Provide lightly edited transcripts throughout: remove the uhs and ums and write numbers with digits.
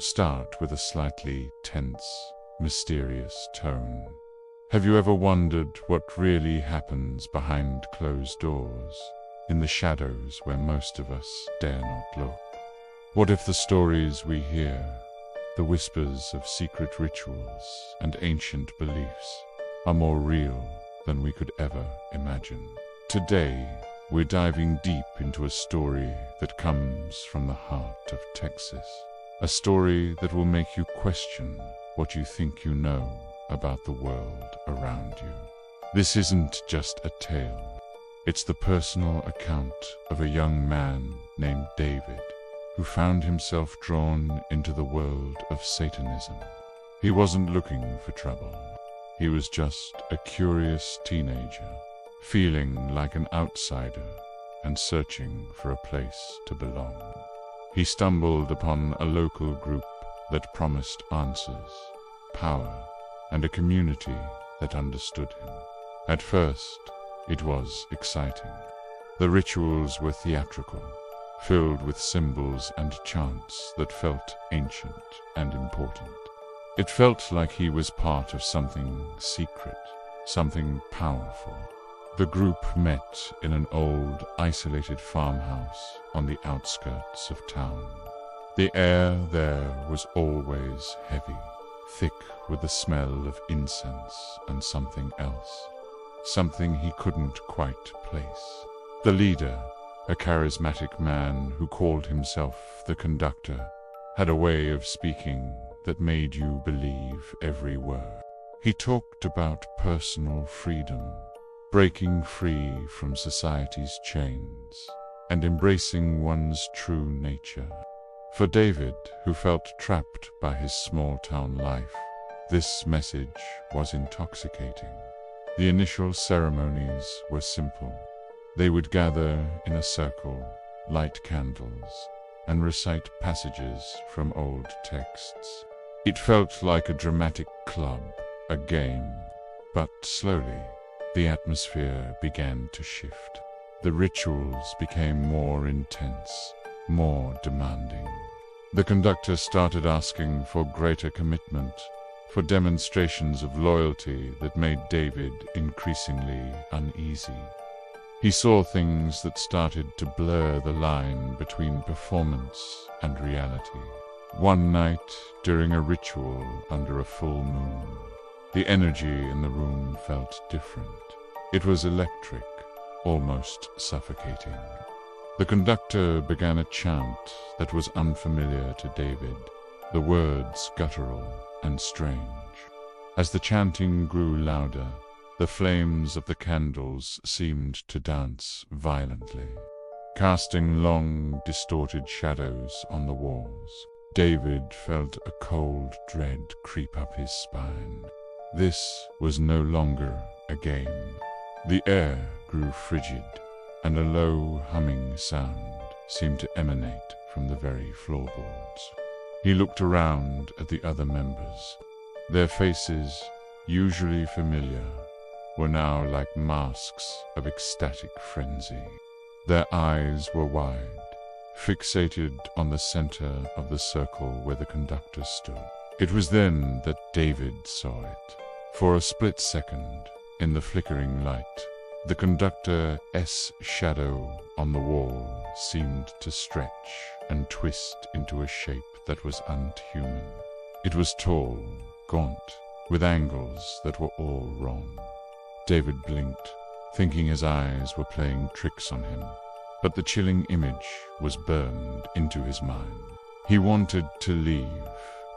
start with a slightly tense, mysterious tone. Have you ever wondered what really happens behind closed doors, in the shadows where most of us dare not look? What if the stories we hear, the whispers of secret rituals and ancient beliefs, are more real than we could ever imagine? Today, we're diving deep into a story that comes from the heart of Texas. A story that will make you question what you think you know about the world around you. This isn't just a tale. It's the personal account of a young man named David, who found himself drawn into the world of Satanism. He wasn't looking for trouble. He was just a curious teenager, feeling like an outsider and searching for a place to belong. He stumbled upon a local group that promised answers, power, and a community that understood him. At first, it was exciting. The rituals were theatrical, filled with symbols and chants that felt ancient and important. It felt like he was part of something secret, something powerful. The group met in an old, isolated farmhouse on the outskirts of town. The air there was always heavy, thick with the smell of incense and something else, something he couldn't quite place. The leader, a charismatic man who called himself the Conductor, had a way of speaking that made you believe every word. He talked about personal freedom, breaking free from society's chains, and embracing one's true nature. For David, who felt trapped by his small-town life, this message was intoxicating. The initial ceremonies were simple. They would gather in a circle, light candles, and recite passages from old texts. It felt like a dramatic club, a game, but slowly, the atmosphere began to shift. The rituals became more intense, more demanding. The Conductor started asking for greater commitment, for demonstrations of loyalty that made David increasingly uneasy. He saw things that started to blur the line between performance and reality. One night, during a ritual under a full moon, the energy in the room felt different. It was electric, almost suffocating. The Conductor began a chant that was unfamiliar to David, the words guttural and strange. As the chanting grew louder, the flames of the candles seemed to dance violently, casting long, distorted shadows on the walls. David felt a cold dread creep up his spine. This was no longer a game. The air grew frigid, and a low humming sound seemed to emanate from the very floorboards. He looked around at the other members. Their faces, usually familiar, were now like masks of ecstatic frenzy. Their eyes were wide, fixated on the center of the circle where the Conductor stood. It was then that David saw it. For a split second, in the flickering light, the Conductor's shadow on the wall seemed to stretch and twist into a shape that was unhuman. It was tall, gaunt, with angles that were all wrong. David blinked, thinking his eyes were playing tricks on him, but the chilling image was burned into his mind. He wanted to leave,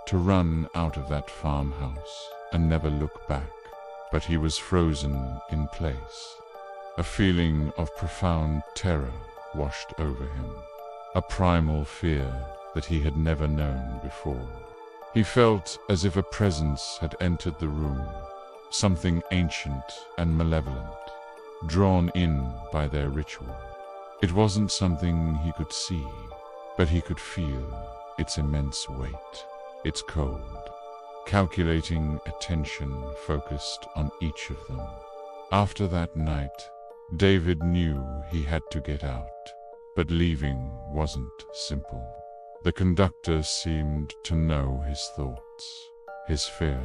to run out of that farmhouse and never look back, but he was frozen in place. A feeling of profound terror washed over him, a primal fear that he had never known before. He felt as if a presence had entered the room, something ancient and malevolent, drawn in by their ritual. It wasn't something he could see, but he could feel its immense weight, its cold, calculating attention focused on each of them. After that night, David knew he had to get out, but leaving wasn't simple. The conductor seemed to know his thoughts, his fear.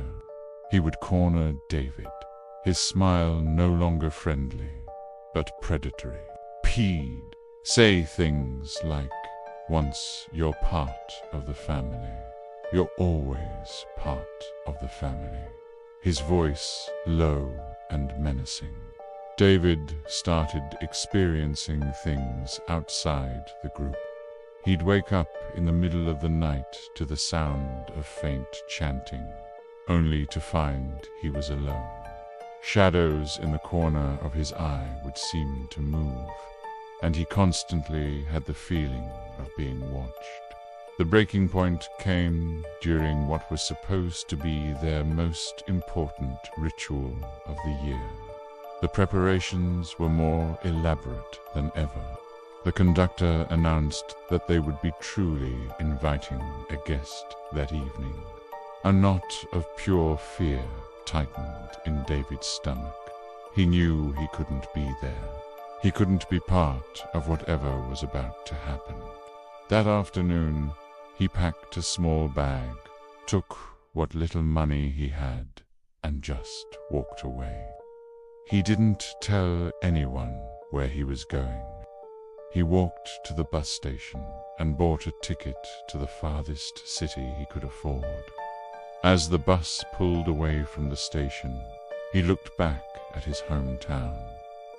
He would corner David, his smile no longer friendly, but predatory. Peed. Say things like, "Once you're part of the family. You're always part of the family." His voice low and menacing. David started experiencing things outside the group. He'd wake up in the middle of the night to the sound of faint chanting, only to find he was alone. Shadows in the corner of his eye would seem to move, and he constantly had the feeling of being watched. The breaking point came during what was supposed to be their most important ritual of the year. The preparations were more elaborate than ever. The conductor announced that they would be truly inviting a guest that evening. A knot of pure fear tightened in David's stomach. He knew he couldn't be there. He couldn't be part of whatever was about to happen. That afternoon, he packed a small bag, took what little money he had, and just walked away. He didn't tell anyone where he was going. He walked to the bus station and bought a ticket to the farthest city he could afford. As the bus pulled away from the station, he looked back at his hometown,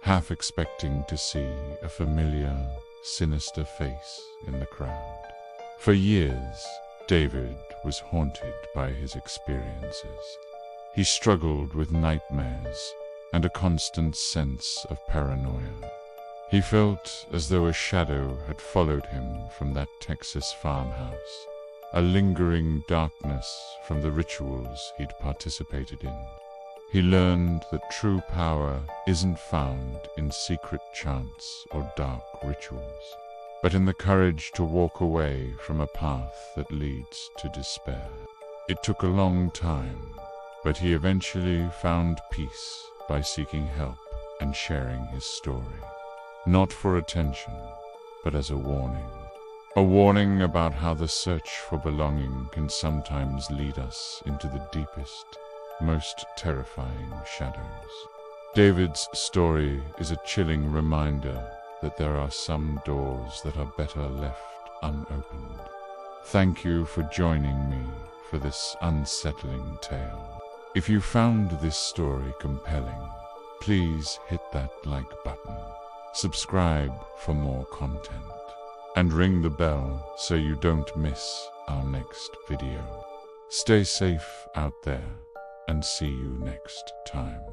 half expecting to see a familiar, sinister face in the crowd. For years, David was haunted by his experiences. He struggled with nightmares and a constant sense of paranoia. He felt as though a shadow had followed him from that Texas farmhouse, a lingering darkness from the rituals he'd participated in. He learned that true power isn't found in secret chants or dark rituals, but in the courage to walk away from a path that leads to despair. It took a long time, but he eventually found peace by seeking help and sharing his story. Not for attention, but as a warning. A warning about how the search for belonging can sometimes lead us into the deepest, most terrifying shadows. David's story is a chilling reminder that there are some doors that are better left unopened. Thank you for joining me for this unsettling tale. If you found this story compelling, please hit that like button. Subscribe for more content, and ring the bell so you don't miss our next video. Stay safe out there, and see you next time.